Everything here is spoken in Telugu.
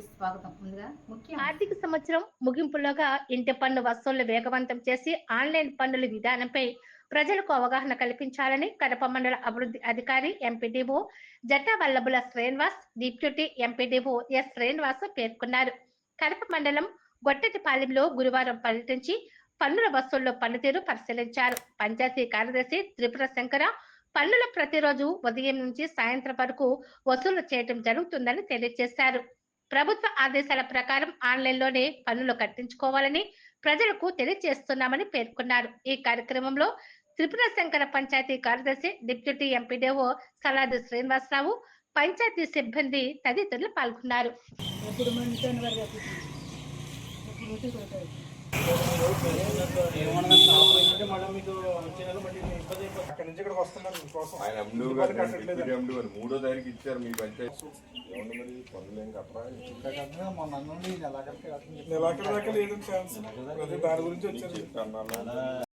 స్వాగతం. ముందుగా ముఖ్యం ఆర్థిక సంవత్సరం ముగింపులోగా ఇంటి పన్ను వసూళ్లు వేగవంతం చేసి ఆన్లైన్ పన్నుల విధానంపై ప్రజలకు అవగాహన కల్పించాలని కడప మండల అభివృద్ధి అధికారి MPDO Jatta Vallabhula Srinivas, deputy MPDO S Srinivas పేర్కొన్నారు. కడప మండలం గొట్టటిపాలెంలో గురువారం పర్యటించి పన్నుల వసూళ్లు పనితీరు పరిశీలించారు. పంచాయతీ కార్యదర్శి త్రిపుర శంకర పన్నుల ప్రతిరోజు ఉదయం నుంచి సాయంత్రం వరకు వసూలు చేయడం జరుగుతుందని తెలియజేశారు. ప్రభుత్వ ఆదేశాల ప్రకారం ఆన్లైన్లోనే పన్నులు కట్టించుకోవాలని ప్రజలకు తెలియజేస్తున్నామని పేర్కొన్నారు. ఈ కార్యక్రమంలో త్రిపుర శంకర పంచాయతీ కార్యదర్శి, డిప్యూటీ ఎంపీడీఓ సలాది శ్రీనివాసరావు, పంచాయతీ సిబ్బంది తదితరులు పాల్గొన్నారు. మూడో తారీఖు ఇచ్చారు మీ పంచాయతీ మరి పనులేం కట్టరా మొన్న నెలాఖరు దాకా లేదు దాని గురించి వచ్చారు.